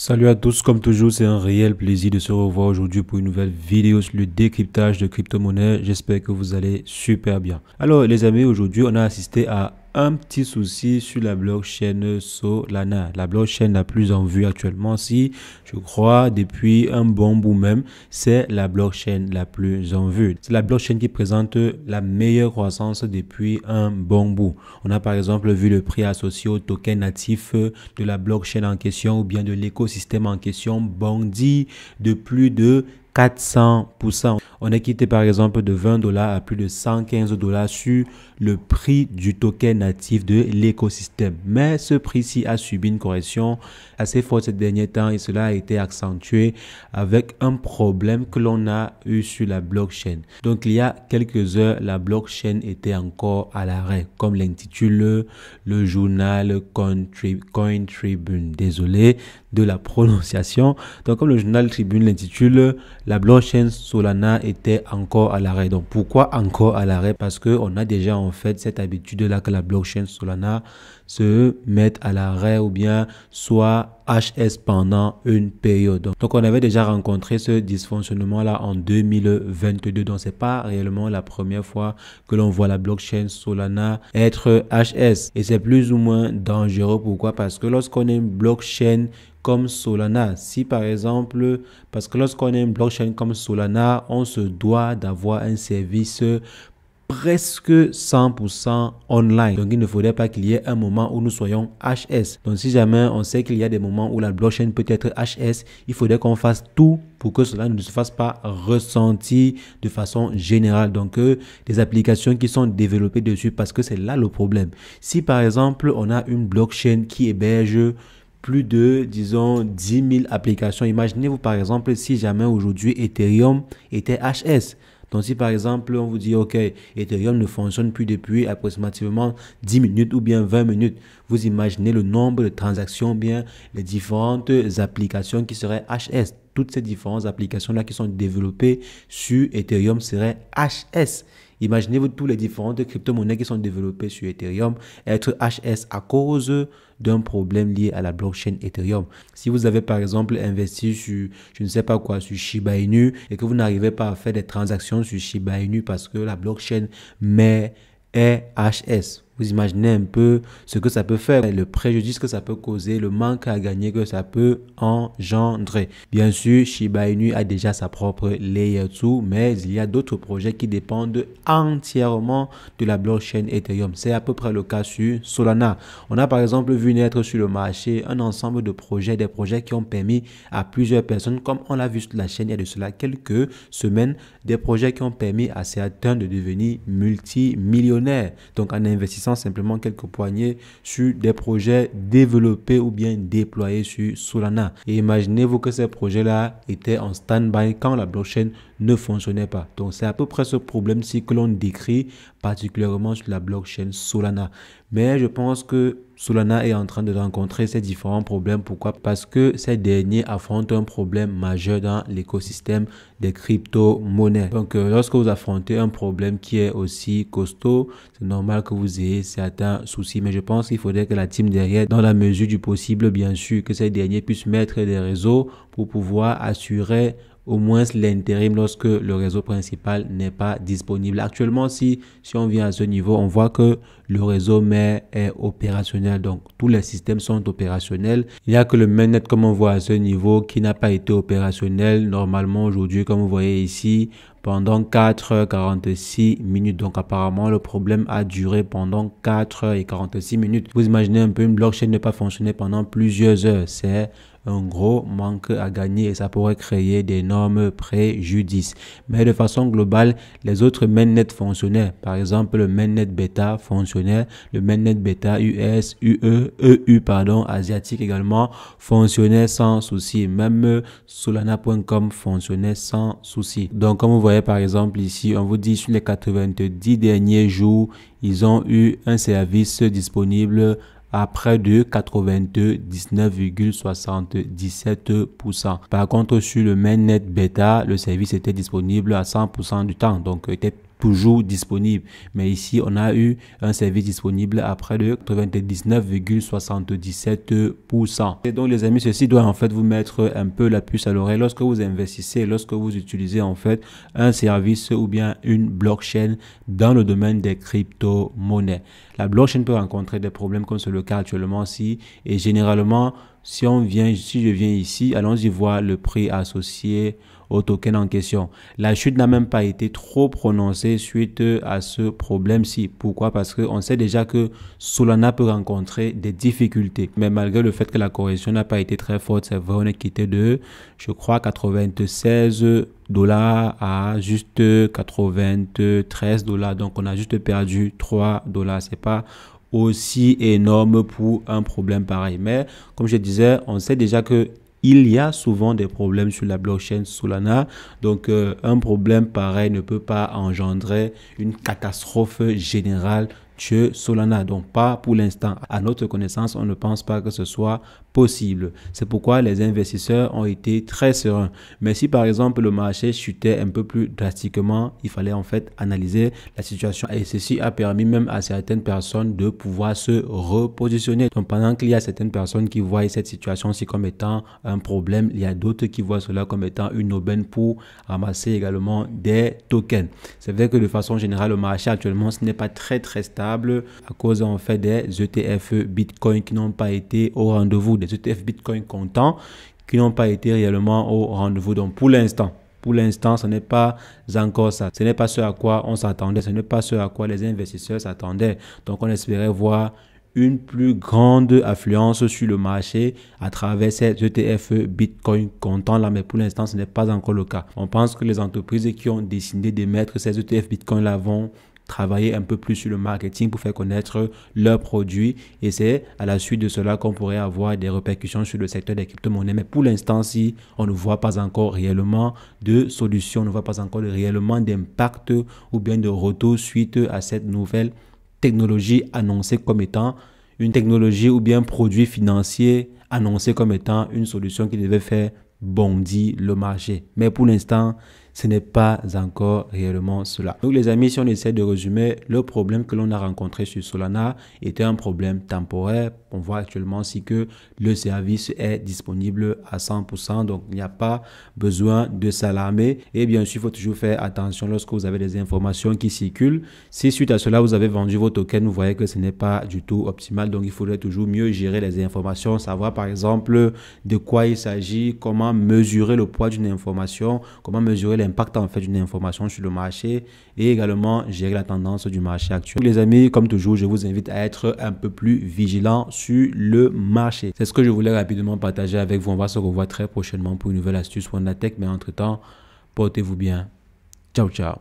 Salut à tous, comme toujours, c'est un réel plaisir de se revoir aujourd'hui pour une nouvelle vidéo sur le décryptage de crypto-monnaies. J'espère que vous allez super bien. Alors les amis, aujourd'hui, on a assisté à un petit souci sur la blockchain Solana, la blockchain la plus en vue actuellement, si je crois depuis un bon bout même, c'est la blockchain la plus en vue. C'est la blockchain qui présente la meilleure croissance depuis un bon bout. On a par exemple vu le prix associé au token natif de la blockchain en question ou bien de l'écosystème en question bondir de plus de 400%. On est quitté par exemple de 20 $ à plus de 115 $ sur le prix du token natif de l'écosystème. Mais ce prix-ci a subi une correction assez forte ces derniers temps et cela a été accentué avec un problème que l'on a eu sur la blockchain. Donc il y a quelques heures, la blockchain était encore à l'arrêt, comme l'intitule le journal Coin Tribune. Désolé de la prononciation. Donc comme le journal Tribune l'intitule, la blockchain Solana était encore à l'arrêt. Donc pourquoi encore à l'arrêt? Parce qu'on a déjà en fait cette habitude-là que la blockchain Solana se mette à l'arrêt ou bien soit HS pendant une période. Donc on avait déjà rencontré ce dysfonctionnement-là en 2022. Donc c'est pas réellement la première fois que l'on voit la blockchain Solana être HS. Et c'est plus ou moins dangereux. Pourquoi? Parce que lorsqu'on a une blockchain comme Solana, si par exemple, parce que lorsqu'on a une blockchain comme Solana, on se doit d'avoir un service presque 100% online. Donc il ne faudrait pas qu'il y ait un moment où nous soyons HS. Donc si jamais on sait qu'il y a des moments où la blockchain peut être HS, il faudrait qu'on fasse tout pour que cela ne se fasse pas ressentir de façon générale. Donc des applications qui sont développées dessus, parce que c'est là le problème. Si par exemple on a une blockchain qui héberge plus de, disons, 10 000 applications. Imaginez-vous par exemple si jamais aujourd'hui Ethereum était HS. Donc si par exemple on vous dit ok, Ethereum ne fonctionne plus depuis approximativement 10 minutes ou bien 20 minutes, vous imaginez le nombre de transactions, bien les différentes applications qui seraient HS. Toutes ces différentes applications-là qui sont développées sur Ethereum seraient HS. Imaginez-vous toutes les différentes crypto-monnaies qui sont développées sur Ethereum être HS à cause d'un problème lié à la blockchain Ethereum. Si vous avez par exemple investi sur, je ne sais pas quoi, sur Shiba Inu et que vous n'arrivez pas à faire des transactions sur Shiba Inu parce que la blockchain est HS. Vous imaginez un peu ce que ça peut faire, le préjudice que ça peut causer, le manque à gagner que ça peut engendrer. Bien sûr, Shiba Inu a déjà sa propre Layer 2, mais il y a d'autres projets qui dépendent entièrement de la blockchain Ethereum. C'est à peu près le cas sur Solana. On a par exemple vu naître sur le marché un ensemble de projets, des projets qui ont permis à plusieurs personnes, comme on l'a vu sur la chaîne il y a de cela quelques semaines, des projets qui ont permis à certains de devenir multimillionnaires. Donc en investissant simplement quelques poignées sur des projets développés ou bien déployés sur Solana. Et imaginez-vous que ces projets-là étaient en stand-by quand la blockchain ne fonctionnait pas. Donc c'est à peu près ce problème-ci que l'on décrit particulièrement sur la blockchain Solana. Mais je pense que Solana est en train de rencontrer ces différents problèmes. Pourquoi? Parce que ces derniers affrontent un problème majeur dans l'écosystème des crypto-monnaies. Donc lorsque vous affrontez un problème qui est aussi costaud, c'est normal que vous ayez certains soucis. Mais je pense qu'il faudrait que la team derrière, dans la mesure du possible, bien sûr, que ces derniers puissent mettre des réseaux pour pouvoir assurer au moins l'intérim lorsque le réseau principal n'est pas disponible. Actuellement, si on vient à ce niveau, on voit que le réseau mère est opérationnel. Donc, tous les systèmes sont opérationnels. Il n'y a que le mainnet, comme on voit à ce niveau, qui n'a pas été opérationnel. Normalement, aujourd'hui, comme vous voyez ici, pendant 4h46 minutes. Donc, apparemment, le problème a duré pendant 4h46 minutes. Vous imaginez un peu une blockchain ne pas fonctionner pendant plusieurs heures. C'est un gros manque à gagner et ça pourrait créer d'énormes préjudices. Mais de façon globale, les autres mainnets fonctionnaient. Par exemple, le mainnet bêta fonctionnait, le mainnet bêta US, EU, asiatique également fonctionnait sans souci. Même Solana.com fonctionnait sans souci. Donc, comme vous voyez par exemple ici, on vous dit sur les 90 derniers jours, ils ont eu un service disponible à près de 99,77%. Par contre, sur le mainnet bêta, le service était disponible à 100% du temps. Donc, était toujours disponible. Mais ici, on a eu un service disponible à près de 99,77%. Et donc, les amis, ceci doit en fait vous mettre un peu la puce à l'oreille lorsque vous investissez, lorsque vous utilisez en fait un service ou bien une blockchain dans le domaine des crypto-monnaies. La blockchain peut rencontrer des problèmes comme c'est le cas actuellement ici. Et généralement, si je viens ici, allons-y voir le prix associé au token en question. La chute n'a même pas été trop prononcée suite à ce problème-ci. Pourquoi? Parce qu'on sait déjà que Solana peut rencontrer des difficultés. Mais malgré le fait que la correction n'a pas été très forte, c'est vrai, on est quitté de, je crois, 96 dollars à juste 93 dollars. Donc, on a juste perdu 3 dollars. C'est pas aussi énorme pour un problème pareil. Mais comme je disais, on sait déjà que il y a souvent des problèmes sur la blockchain Solana. Donc, un problème pareil ne peut pas engendrer une catastrophe générale chez Solana. Donc, pas pour l'instant. À notre connaissance, on ne pense pas que ce soit possible. C'est pourquoi les investisseurs ont été très sereins. Mais si par exemple le marché chutait un peu plus drastiquement, il fallait en fait analyser la situation. Et ceci a permis même à certaines personnes de pouvoir se repositionner. Donc, pendant qu'il y a certaines personnes qui voient cette situation-ci comme étant un problème, il y a d'autres qui voient cela comme étant une aubaine pour ramasser également des tokens. C'est vrai que de façon générale, le marché actuellement, ce n'est pas très stable à cause en fait des ETF Bitcoin qui n'ont pas été au rendez-vous, des ETF Bitcoin comptants qui n'ont pas été réellement au rendez-vous. Donc pour l'instant, ce n'est pas encore ça. Ce n'est pas ce à quoi on s'attendait. Ce n'est pas ce à quoi les investisseurs s'attendaient. Donc on espérait voir une plus grande affluence sur le marché à travers ces ETF Bitcoin comptants là, mais pour l'instant, ce n'est pas encore le cas. On pense que les entreprises qui ont décidé d'émettre ces ETF Bitcoin là vont travailler un peu plus sur le marketing pour faire connaître leurs produits et c'est à la suite de cela qu'on pourrait avoir des répercussions sur le secteur des crypto-monnaies. Mais pour l'instant, si on ne voit pas encore réellement de solution, on ne voit pas encore réellement d'impact ou bien de retour suite à cette nouvelle technologie annoncée comme étant une technologie ou bien un produit financier annoncé comme étant une solution qui devait faire bondir le marché. Mais pour l'instant, ce n'est pas encore réellement cela. Donc les amis, si on essaie de résumer, le problème que l'on a rencontré sur Solana était un problème temporaire. On voit actuellement aussi que le service est disponible à 100%, donc il n'y a pas besoin de s'alarmer. Et bien sûr, il faut toujours faire attention lorsque vous avez des informations qui circulent. Si suite à cela, vous avez vendu vos tokens, vous voyez que ce n'est pas du tout optimal. Donc il faudrait toujours mieux gérer les informations, savoir par exemple de quoi il s'agit, comment mesurer le poids d'une information, comment mesurer l'impact en fait d'une information sur le marché et également gérer la tendance du marché actuel. Les amis, comme toujours, je vous invite à être un peu plus vigilant sur le marché. C'est ce que je voulais rapidement partager avec vous. On va se revoir très prochainement pour une nouvelle astuce Wondertech, mais entre-temps, portez-vous bien. Ciao, ciao.